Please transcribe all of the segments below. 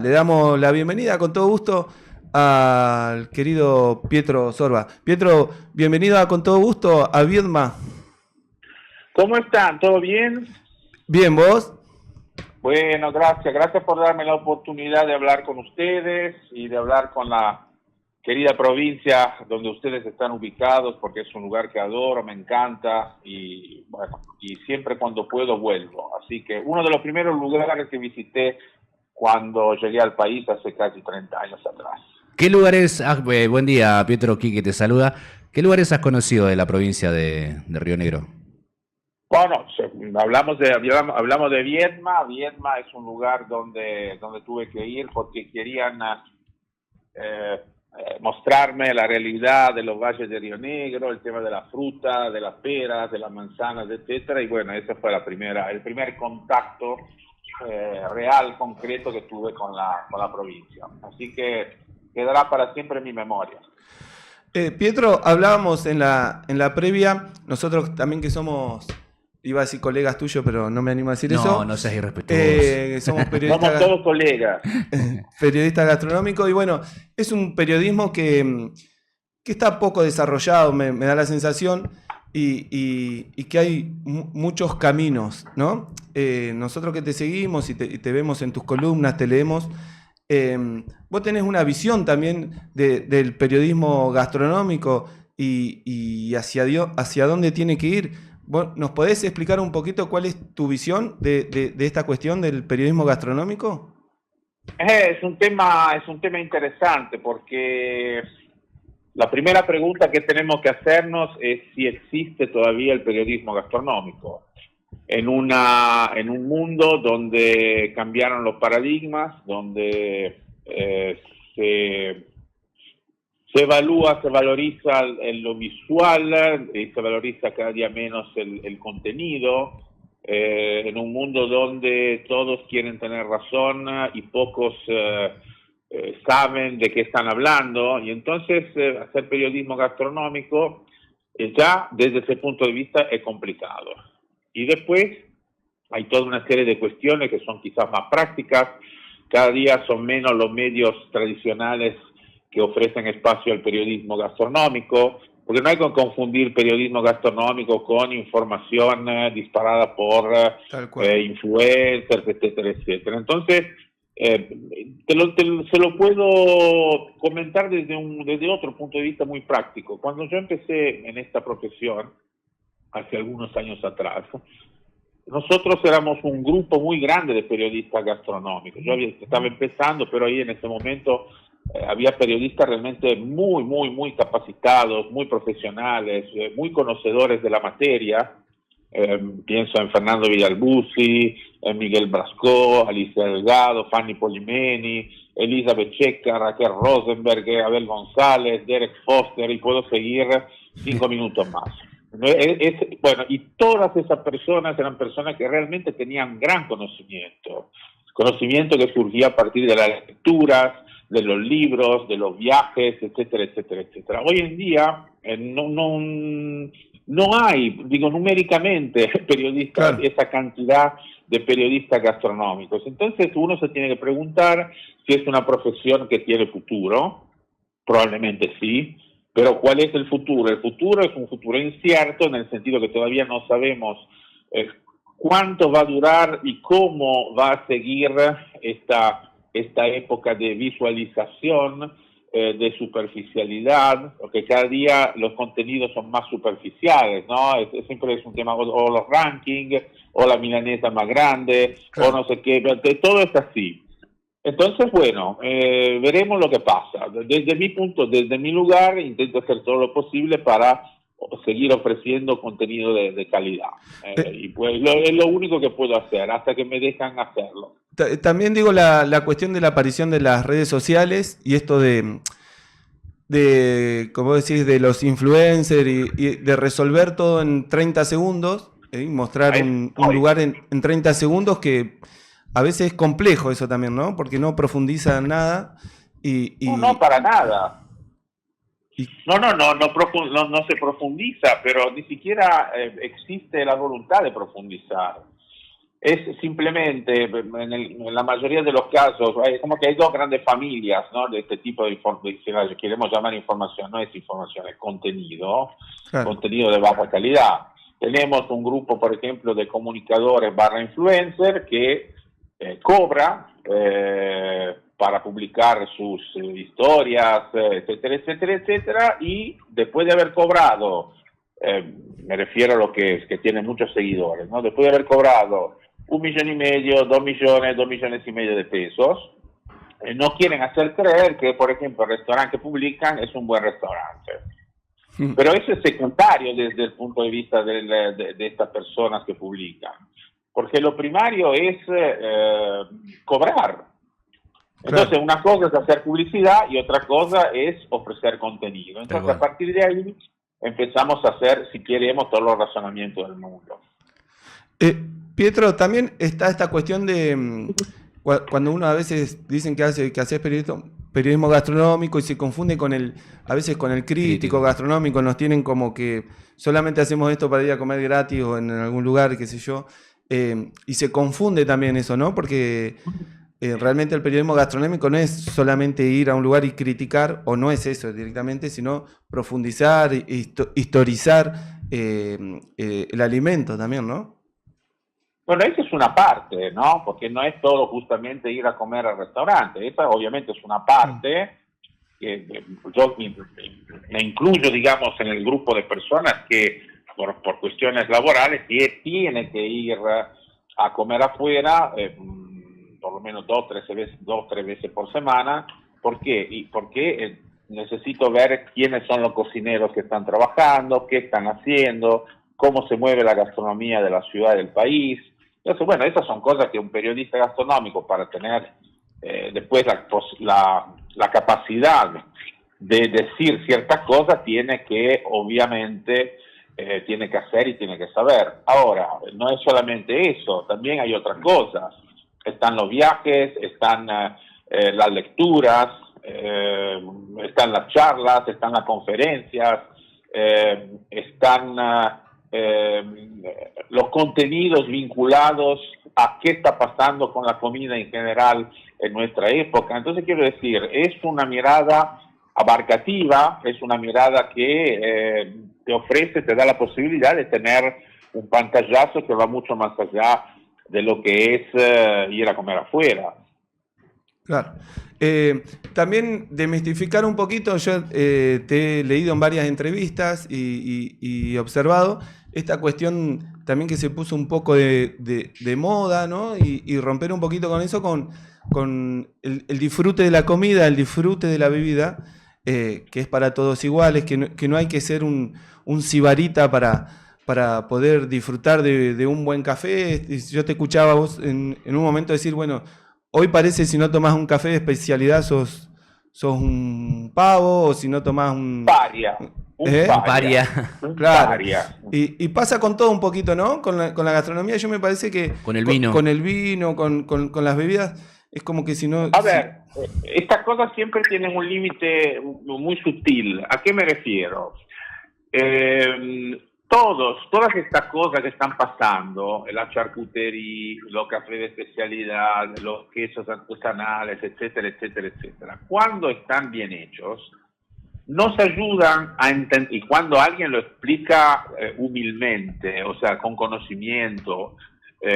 Le damos la bienvenida con todo gusto al querido Pietro Sorba. Pietro, bienvenido Con todo gusto a Viedma. ¿Cómo están? ¿Todo bien? Bien, ¿vos? Bueno, gracias. Gracias por darme la oportunidad de hablar con ustedes y de hablar con la querida provincia donde ustedes están ubicados, porque es un lugar que adoro, me encanta y bueno, y siempre cuando puedo vuelvo. Así que uno de los primeros lugares que visité cuando llegué al país hace casi 30 años atrás. ¿Qué lugares, buen día, Pietro Quique te saluda. ¿Qué lugares has conocido de la provincia de Río Negro? Bueno, hablamos de Viedma. Viedma es un lugar donde tuve que ir porque querían mostrarme la realidad de los valles de Río Negro, el tema de la fruta, de las peras, de las manzanas, etcétera. Y bueno, ese fue el primer contacto real, concreto que tuve con la provincia. Así que quedará para siempre en mi memoria. Pietro, hablábamos en la previa, nosotros también que somos, iba a decir colegas tuyos, pero no me animo a decir eso. No seas irrespetuoso. Somos periodistas. Somos todos colegas. Periodista gastronómico y bueno, es un periodismo que está poco desarrollado, me da la sensación, y que hay muchos caminos, ¿no? Nosotros que te seguimos y te vemos en tus columnas, te leemos, vos tenés una visión también del periodismo gastronómico y hacia dónde tiene que ir. ¿Vos nos podés explicar un poquito cuál es tu visión de esta cuestión del periodismo gastronómico? Es un tema interesante porque la primera pregunta que tenemos que hacernos es si existe todavía el periodismo gastronómico en un mundo donde cambiaron los paradigmas, donde se evalúa, se valoriza lo visual y se valoriza cada día menos el contenido. En un mundo donde todos quieren tener razón y pocos saben de qué están hablando, y entonces hacer periodismo gastronómico ya desde ese punto de vista es complicado. Y después hay toda una serie de cuestiones que son quizás más prácticas. Cada día son menos los medios tradicionales que ofrecen espacio al periodismo gastronómico, porque no hay que confundir periodismo gastronómico con información disparada por influencers, etcétera, etcétera. Entonces, se lo puedo comentar desde otro punto de vista muy práctico. Cuando yo empecé en esta profesión, hace algunos años atrás, nosotros éramos un grupo muy grande de periodistas gastronómicos. Yo estaba empezando, pero ahí en ese momento había periodistas realmente muy capacitados, muy profesionales, muy conocedores de la materia. Pienso en Fernando Villalbuzi, en Miguel Brascó, Alicia Delgado, Fanny Polimeni, Elizabeth Checa, Raquel Rosenberg, Abel González, Derek Foster, y puedo seguir 5 minutos más. Bueno, y todas esas personas eran personas que realmente tenían gran conocimiento que surgía a partir de las lecturas, de los libros, de los viajes, etcétera, etcétera, etcétera. Hoy en día no hay, digo, numéricamente periodistas, claro, esa cantidad de periodistas gastronómicos. Entonces uno se tiene que preguntar si es una profesión que tiene futuro. Probablemente sí. Pero ¿cuál es el futuro? El futuro es un futuro incierto, en el sentido que todavía no sabemos cuánto va a durar y cómo va a seguir esta época de visualización, de superficialidad, porque cada día los contenidos son más superficiales, ¿no? Siempre es un tema, o los rankings, o la milanesa más grande, claro, o no sé qué, todo es así. Entonces, bueno, veremos lo que pasa. Desde mi lugar, intento hacer todo lo posible para seguir ofreciendo contenido de calidad. Y pues es lo único que puedo hacer, hasta que me dejan hacerlo. También digo la cuestión de la aparición de las redes sociales y esto de como decís, de los influencers y de resolver todo en 30 segundos, mostrar un lugar en 30 segundos que a veces es complejo eso también, ¿no? Porque no profundiza nada No, para nada. No se profundiza, pero ni siquiera existe la voluntad de profundizar. Es simplemente, en la mayoría de los casos, como que hay dos grandes familias, ¿no?, de este tipo de información, queremos llamar información, no es información, es contenido, Claro. contenido de baja calidad. Tenemos un grupo, por ejemplo, de comunicadores / influencer que cobra para publicar sus historias, etcétera, etcétera, etcétera, y después de haber cobrado, me refiero a lo que tiene muchos seguidores, ¿no?, después de haber cobrado 1,5 millones, 2 millones, 2,5 millones de pesos, no quieren hacer creer que, por ejemplo, el restaurante que publican es un buen restaurante. Pero eso es secundario desde el punto de vista de estas personas que publican, porque lo primario es cobrar. Entonces, Claro. una cosa es hacer publicidad y otra cosa es ofrecer contenido. Entonces, a partir de ahí empezamos a hacer, si queremos, todos los razonamientos del mundo. Pietro, también está esta cuestión de cuando uno a veces dicen que haces periodismo gastronómico y se confunde a veces con el crítico gastronómico, nos tienen como que solamente hacemos esto para ir a comer gratis o en algún lugar, qué sé yo, y se confunde también eso, ¿no? Porque realmente el periodismo gastronómico no es solamente ir a un lugar y criticar, o no es eso directamente, sino profundizar, historizar el alimento también, ¿no? Bueno, esa es una parte, ¿no? Porque no es todo justamente ir a comer al restaurante. Esa obviamente es una parte que yo me incluyo, digamos, en el grupo de personas que por cuestiones laborales tiene que ir a comer afuera por lo menos 2 o 3 veces por semana. ¿Por qué? Porque necesito ver quiénes son los cocineros que están trabajando, qué están haciendo, cómo se mueve la gastronomía de la ciudad, del país. Entonces, bueno, esas son cosas que un periodista gastronómico, para tener después la capacidad de decir ciertas cosas, tiene que, obviamente, tiene que hacer y tiene que saber. Ahora, no es solamente eso, también hay otras cosas. Están los viajes, están las lecturas, están las charlas, están las conferencias, están los contenidos vinculados a qué está pasando con la comida en general en nuestra época. Entonces, quiero decir, es una mirada abarcativa, es una mirada que te ofrece, te da la posibilidad de tener un pantallazo que va mucho más allá de lo que es ir a comer afuera. Claro. También desmistificar un poquito, yo te he leído en varias entrevistas y observado esta cuestión también que se puso un poco de moda, ¿no? Y romper un poquito con eso, con el disfrute de la comida, el disfrute de la bebida, que es para todos iguales, que no hay que ser un sibarita para poder disfrutar de un buen café. Yo te escuchaba vos en un momento decir, bueno, hoy parece si no tomás un café de especialidad sos un pavo, o si no tomás un... Paria. Paria. Claro. Paria. Y pasa con todo un poquito, ¿no? Con la gastronomía, yo me parece que... Con el vino. Con el vino, con las bebidas, es como que si no... A ver, estas cosas siempre tienen un límite muy sutil. ¿A qué me refiero? Todas estas cosas que están pasando, la charcutería, los cafés de especialidad, los quesos artesanales, etcétera, etcétera, etcétera, cuando están bien hechos, nos ayudan a entender, y cuando alguien lo explica humildemente, o sea, con conocimiento,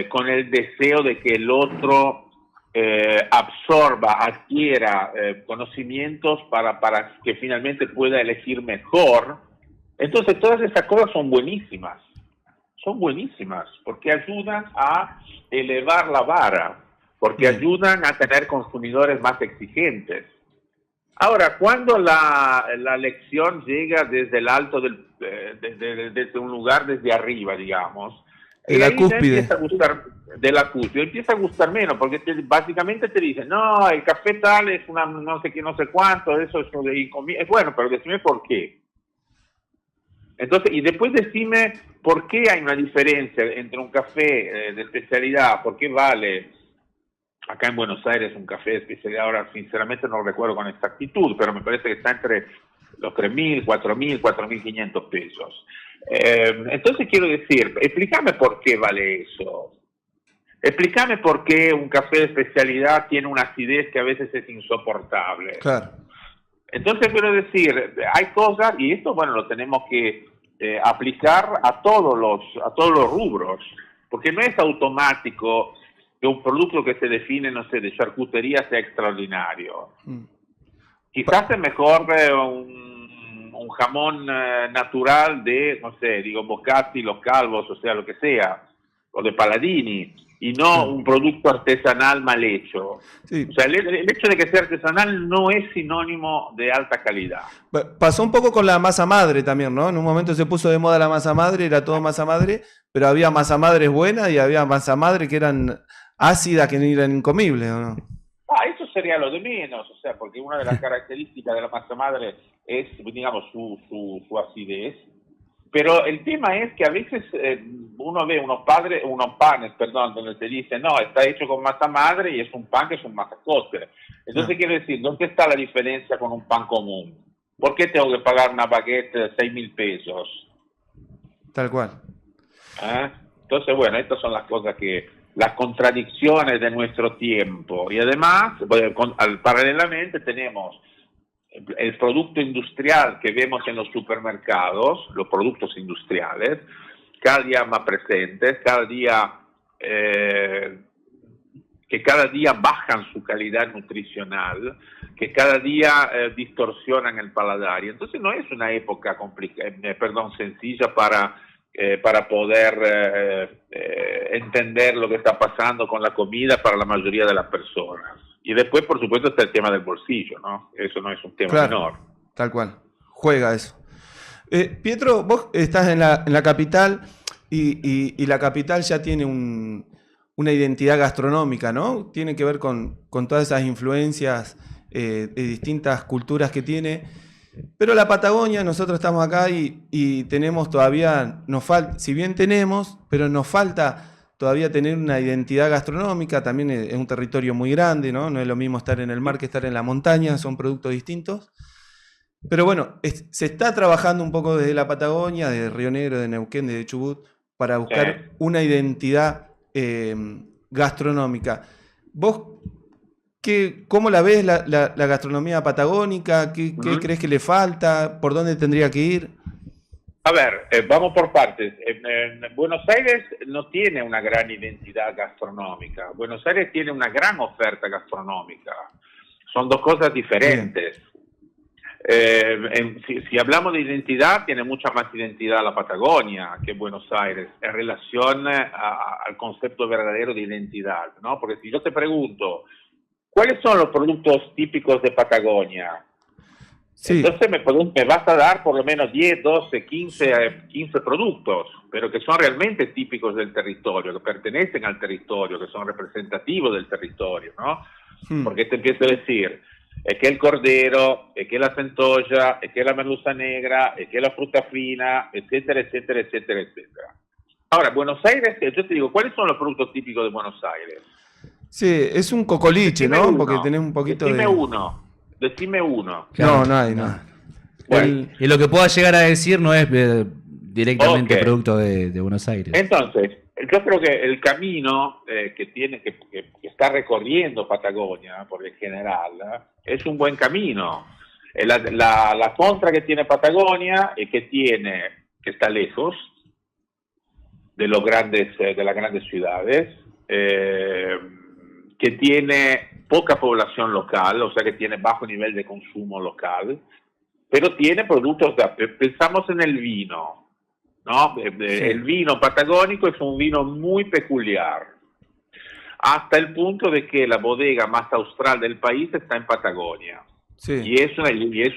con el deseo de que el otro absorba, adquiera conocimientos para que finalmente pueda elegir mejor. Entonces, todas esas cosas son buenísimas, porque ayudan a elevar la vara, porque ayudan a tener consumidores más exigentes. Ahora, cuando la lección llega desde el alto, desde un lugar desde arriba, digamos, de la cúspide. Empieza a gustar, empieza a gustar menos, porque básicamente te dicen, no, el café tal es una no sé qué, no sé cuánto, eso es bueno, pero decime por qué. Entonces, y después decime por qué hay una diferencia entre un café de especialidad, por qué vale acá en Buenos Aires un café de especialidad, ahora sinceramente no lo recuerdo con exactitud, pero me parece que está entre los 3.000, 4.000, 4.500 pesos. Entonces quiero decir, explícame por qué vale eso. Explícame por qué un café de especialidad tiene una acidez que a veces es insoportable. Claro. Entonces, quiero decir, hay cosas, y esto, bueno, lo tenemos que aplicar a todos los rubros, porque no es automático que un producto que se define, no sé, de charcutería sea extraordinario. Quizás es mejor un jamón natural de, no sé, digo, Bocati, Los Calvos, o sea, lo que sea, o de Paladini, y no un producto artesanal mal hecho. Sí. O sea, el hecho de que sea artesanal no es sinónimo de alta calidad. Pasó un poco con la masa madre también, ¿no? En un momento se puso de moda la masa madre, era todo masa madre, pero había masa madres buenas y había masa madre que eran ácidas, que eran incomibles, ¿o no? Eso sería lo de menos, o sea, porque una de las características de la masa madre es, digamos, su acidez. Pero el tema es que a veces uno ve unos panes, donde te dicen, no, está hecho con masa madre y es un pan que es un masacote. Entonces, quiero decir, ¿dónde está la diferencia con un pan común? ¿Por qué tengo que pagar una baguette de 6.000 pesos? Tal cual. Entonces, bueno, estas son las cosas las contradicciones de nuestro tiempo. Y además, paralelamente tenemos el producto industrial que vemos en los supermercados, los productos industriales, cada día más presentes, que cada día bajan su calidad nutricional, que cada día distorsionan el paladar. Y entonces no es una época sencilla para poder entender lo que está pasando con la comida para la mayoría de las personas. Y después, por supuesto, está el tema del bolsillo, ¿no? Eso no es un tema menor. Tal cual. Juega eso. Pietro, vos estás en la capital y la capital ya tiene una identidad gastronómica, ¿no? Tiene que ver con todas esas influencias de distintas culturas que tiene. Pero la Patagonia, nosotros estamos acá y tenemos todavía, si bien tenemos, pero nos falta todavía tener una identidad gastronómica. También es un territorio muy grande, ¿no? No es lo mismo estar en el mar que estar en la montaña, son productos distintos. Pero bueno, se está trabajando un poco desde la Patagonia, de Río Negro, de Neuquén, de Chubut, para buscar una identidad gastronómica. ¿Vos cómo la ves la gastronomía patagónica? ¿Qué crees que le falta? ¿Por dónde tendría que ir? A ver, vamos por partes. En Buenos Aires no tiene una gran identidad gastronómica. Buenos Aires tiene una gran oferta gastronómica. Son dos cosas diferentes. Si hablamos de identidad, tiene mucha más identidad la Patagonia que Buenos Aires en relación al concepto verdadero de identidad, ¿no? Porque si yo te pregunto, ¿cuáles son los productos típicos de Patagonia? Sí. Entonces me vas a dar por lo menos 10, 12, 15 productos, pero que son realmente típicos del territorio, que pertenecen al territorio, que son representativos del territorio, ¿no? Porque te empiezo a decir, es que el cordero, es que la centolla, es que la merluza negra, es que la fruta fina, etcétera, etcétera, etcétera, etcétera. Ahora, Buenos Aires, yo te digo, ¿cuáles son los productos típicos de Buenos Aires? Sí, es un cocoliche, ¿no? Porque tenés un poquito Decime uno. Claro. No hay. Bueno. Y lo que pueda llegar a decir no es directamente producto de Buenos Aires. Entonces, yo creo que el camino que está recorriendo Patagonia, por el general, es un buen camino. La contra que tiene Patagonia es que está lejos de las grandes ciudades, que tiene poca población local, o sea que tiene bajo nivel de consumo local, pero tiene productos, pensamos en el vino, ¿no? Sí. El vino patagónico es un vino muy peculiar, hasta el punto de que la bodega más austral del país está en Patagonia. Sí. Y es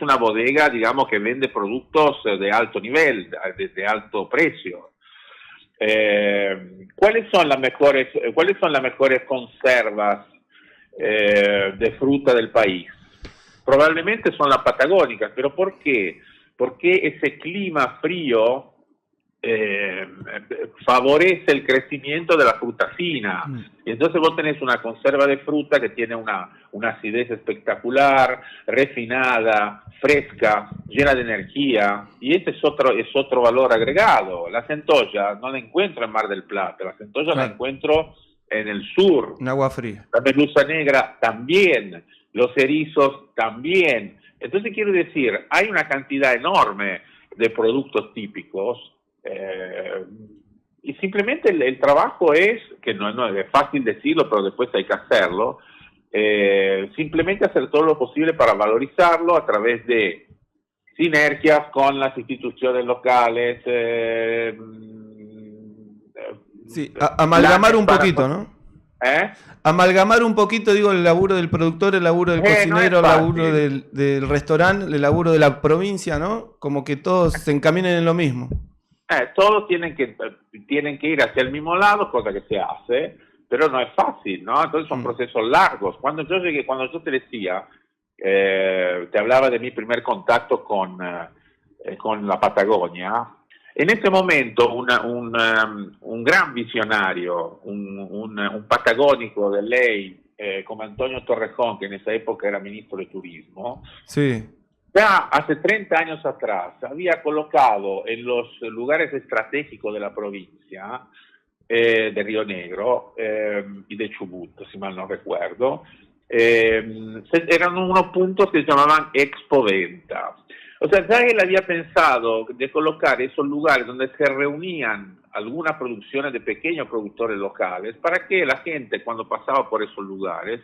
una bodega, digamos, que vende productos de alto nivel, de alto precio. ¿Cuáles son las mejores conservas de fruta del país? Probablemente son las patagónicas, pero ¿por qué? Porque ese clima frío favorece el crecimiento de la fruta fina. Y entonces vos tenés una conserva de fruta que tiene una acidez espectacular, refinada, fresca, llena de energía, y ese es otro valor agregado. La centolla no la encuentro en Mar del Plata, la centolla la encuentro en el sur. En agua fría. La merluza negra también, los erizos también. Entonces quiero decir, hay una cantidad enorme de productos típicos y simplemente el trabajo es, que no es fácil decirlo, pero después hay que hacerlo, simplemente hacer todo lo posible para valorizarlo a través de sinergias con las instituciones locales. Sí, amalgamar un poquito, ¿no? Amalgamar un poquito, digo, el laburo del productor, el laburo del cocinero, el laburo del restaurante, el laburo de la provincia, ¿no? Como que todos se encaminen en lo mismo. Todos tienen que ir hacia el mismo lado, cosa que se hace, pero no es fácil, ¿no? Entonces son procesos largos. Cuando yo te decía, te hablaba de mi primer contacto con la Patagonia, en ese momento un gran visionario, un patagónico de ley, como Antonio Torrejón, que en esa época era ministro de Turismo, sí, ya hace 30 años atrás había colocado en los lugares estratégicos de la provincia de Río Negro y de Chubut, si mal no recuerdo, eran unos puntos que se llamaban Expoventa. O sea, ya él había pensado de colocar esos lugares donde se reunían algunas producciones de pequeños productores locales para que la gente, cuando pasaba por esos lugares,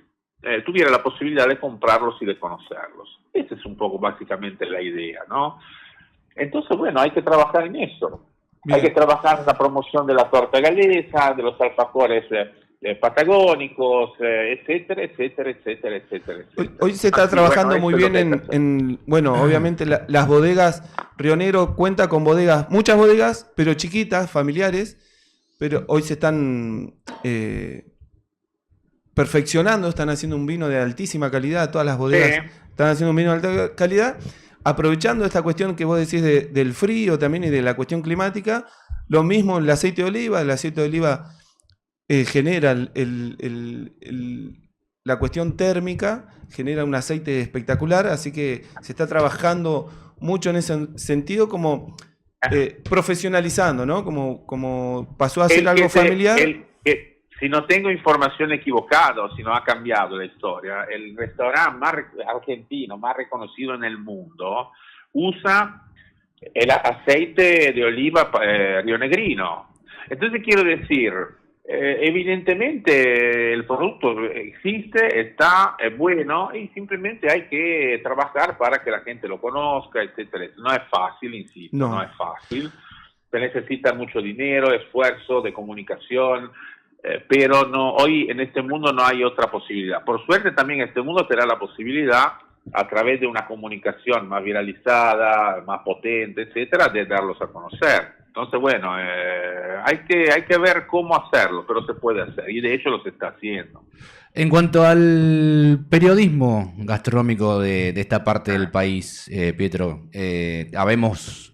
tuviera la posibilidad de comprarlos y de conocerlos. Esa es un poco básicamente la idea, ¿no? Entonces, bueno, hay que trabajar en eso. Bien. Hay que trabajar en la promoción de la torta galesa, de los alfajores patagónicos, etcétera, etcétera, etcétera, etcétera, etcétera. Hoy se está trabajando muy bien bueno, obviamente las bodegas. Río Negro cuenta con bodegas, muchas bodegas, pero chiquitas, familiares, pero hoy se están perfeccionando, están haciendo un vino de altísima calidad, todas las bodegas están haciendo un vino de alta calidad, aprovechando esta cuestión que vos decís del frío también y de la cuestión climática. Lo mismo el aceite de oliva genera la cuestión térmica, genera un aceite espectacular, así que se está trabajando mucho en ese sentido, como profesionalizando, ¿no? Como pasó a ser algo familiar. Si no tengo información equivocada, si no ha cambiado la historia, el restaurante más argentino, más reconocido en el mundo, usa el aceite de oliva rionegrino. Entonces quiero decir, evidentemente el producto existe, está, es bueno, y simplemente hay que trabajar para que la gente lo conozca, etcétera. No es fácil, insisto, no es fácil. Se necesita mucho dinero, esfuerzo de comunicación, pero hoy en este mundo no hay otra posibilidad. Por suerte también este mundo te da la posibilidad, a través de una comunicación más viralizada, más potente, etcétera, de darlos a conocer. Entonces, bueno, hay que ver cómo hacerlo, pero se puede hacer, y de hecho lo se está haciendo. En cuanto al periodismo gastronómico de esta parte del país, Pietro, habemos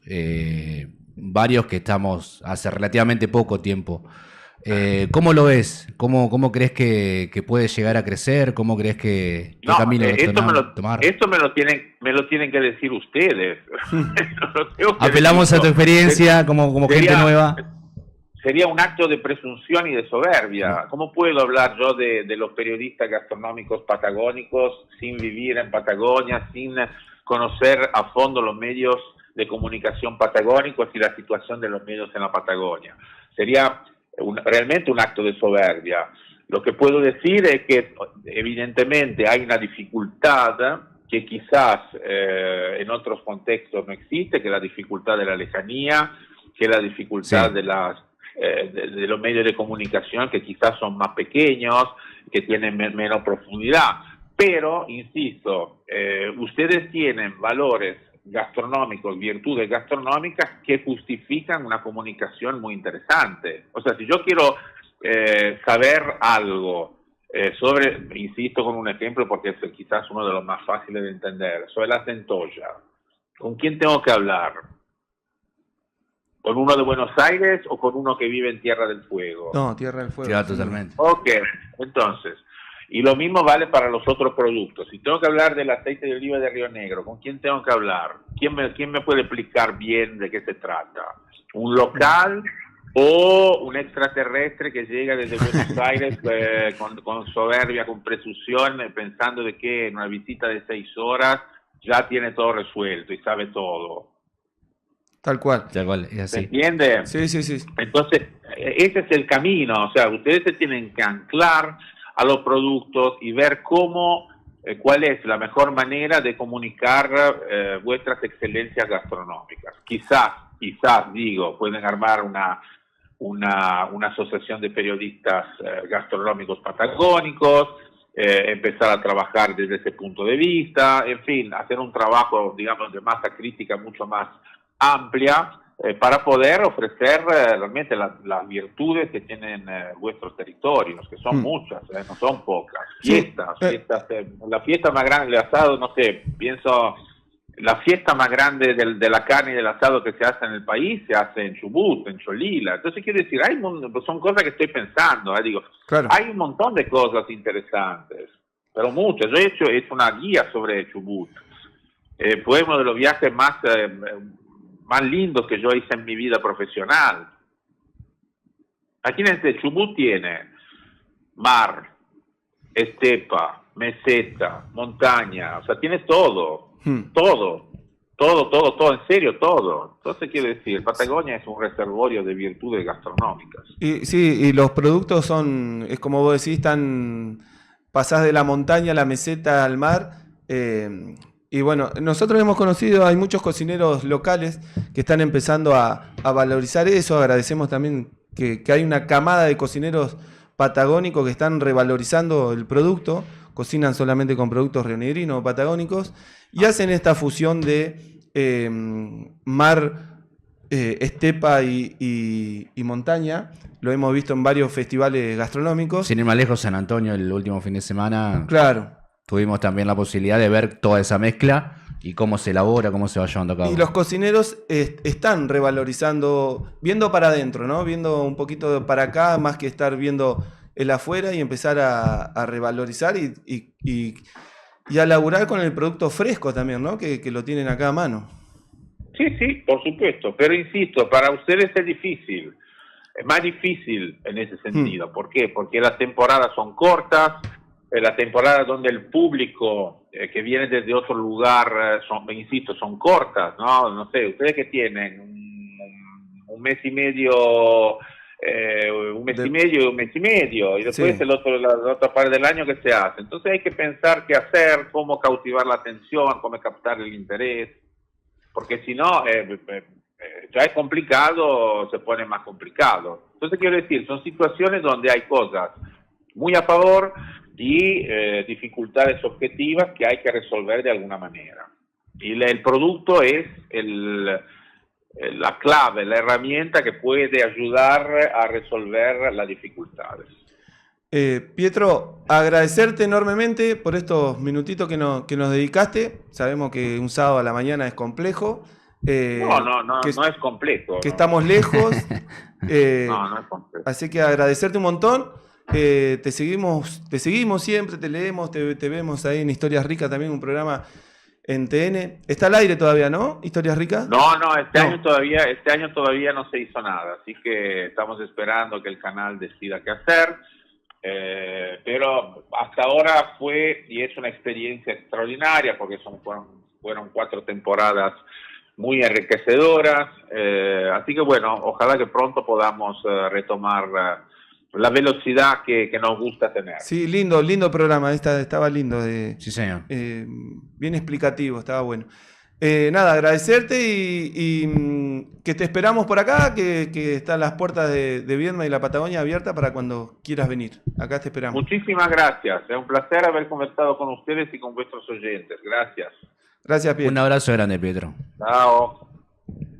varios que estamos hace relativamente poco tiempo. ¿Cómo lo ves? ¿Cómo crees que puede llegar a crecer? ¿Cómo crees que camino tomar? Esto me lo tienen que decir ustedes. Apelamos a tu experiencia como gente nueva. Sería un acto de presunción y de soberbia. ¿Cómo puedo hablar yo de los periodistas gastronómicos patagónicos sin vivir en Patagonia, sin conocer a fondo los medios de comunicación patagónicos y la situación de los medios en la Patagonia? Sería realmente un acto de soberbia. Lo que puedo decir es que evidentemente hay una dificultad que quizás en otros contextos no existe, que es la dificultad de la lejanía, que es la dificultad de los medios de comunicación, que quizás son más pequeños, que tienen menos profundidad. Pero, insisto, ustedes tienen valores gastronómicos, virtudes gastronómicas que justifican una comunicación muy interesante. O sea, si yo quiero saber algo insisto con un ejemplo porque es quizás uno de los más fáciles de entender, sobre la centolla, ¿con quién tengo que hablar? ¿Con uno de Buenos Aires o con uno que vive en Tierra del Fuego? No, Tierra del Fuego. Ya, totalmente. Ok, entonces, y lo mismo vale para los otros productos. Si tengo que hablar del aceite de oliva de Río Negro, ¿con quién tengo que hablar? ¿Quién me puede explicar bien de qué se trata? ¿Un local o un extraterrestre que llega desde Buenos Aires con soberbia, con presunción, pensando de que en una visita de 6 horas ya tiene todo resuelto y sabe todo. Tal cual. Tal cual, es así. ¿Se entiende? Sí, sí, sí. Entonces, ese es el camino. O sea, ustedes se tienen que anclar a los productos y ver cuál es la mejor manera de comunicar vuestras excelencias gastronómicas. Quizás digo, pueden armar una asociación de periodistas gastronómicos patagónicos, empezar a trabajar desde ese punto de vista, en fin, hacer un trabajo, digamos, de masa crítica mucho más amplia para poder ofrecer realmente las virtudes que tienen vuestros territorios, que son muchas, no son pocas. Fiestas, la fiesta más grande del asado, no sé, pienso... La fiesta más grande de la carne y del asado que se hace en el país se hace en Chubut, en Cholila. Entonces, quiero decir, son cosas que estoy pensando. Digo, claro. Hay un montón de cosas interesantes, pero muchas. Yo he hecho una guía sobre Chubut. Fue uno de los viajes más lindos que yo hice en mi vida profesional. Aquí en Chubut tiene mar, estepa, meseta, montaña, o sea, tiene todo. Todo, en serio, todo. Entonces, quiero decir, Patagonia es un reservorio de virtudes gastronómicas. Y los productos es como vos decís, pasás de la montaña a la meseta al mar. Y bueno, nosotros hemos conocido, hay muchos cocineros locales que están empezando a valorizar eso. Agradecemos también que hay una camada de cocineros patagónicos que están revalorizando el producto, cocinan solamente con productos rionegrinos o patagónicos, y hacen esta fusión de mar, estepa y montaña. Lo hemos visto en varios festivales gastronómicos. Sin ir más lejos, San Antonio el último fin de semana. Claro. Tuvimos también la posibilidad de ver toda esa mezcla y cómo se elabora, cómo se va llevando a cabo. Y los cocineros están revalorizando, viendo para adentro, ¿no? Viendo un poquito para acá, más que estar viendo el afuera, y empezar a revalorizar y a laburar con el producto fresco también, ¿no? Que lo tienen acá a mano. Sí, por supuesto. Pero insisto, para ustedes es difícil. Es más difícil en ese sentido. ¿Por qué? Porque las temporadas son cortas. La temporada donde el público que viene desde otro lugar son cortas, ¿no? No sé, ustedes que tienen un mes y medio, y después la otra parte del año que se hace. Entonces hay que pensar qué hacer, cómo cautivar la atención, cómo captar el interés, porque si no, ya es complicado, se pone más complicado. Entonces quiero decir, son situaciones donde hay cosas muy a favor y dificultades objetivas que hay que resolver de alguna manera. Y el producto es la clave, la herramienta que puede ayudar a resolver las dificultades. Pietro, agradecerte enormemente por estos minutitos que nos dedicaste. Sabemos que un sábado a la mañana es complejo. No es complejo. Que estamos lejos. No es complejo. Así que agradecerte un montón. Te seguimos siempre, te leemos, te vemos ahí en Historias Ricas, también un programa en TN. Está al aire todavía, ¿no? ¿Historias Ricas? No, este año todavía no se hizo nada, así que estamos esperando que el canal decida qué hacer. Pero hasta ahora fue y es una experiencia extraordinaria, porque fueron 4 temporadas muy enriquecedoras. Así que bueno, ojalá que pronto podamos retomar la velocidad que nos gusta tener. Sí, lindo programa, estaba lindo. Sí, señor. Bien explicativo, estaba bueno. Nada, agradecerte y que te esperamos por acá, que están las puertas de Viedma y la Patagonia abiertas para cuando quieras venir. Acá te esperamos. Muchísimas gracias. Es un placer haber conversado con ustedes y con vuestros oyentes. Gracias. Gracias, Pietro. Un abrazo grande, Pietro. Chao.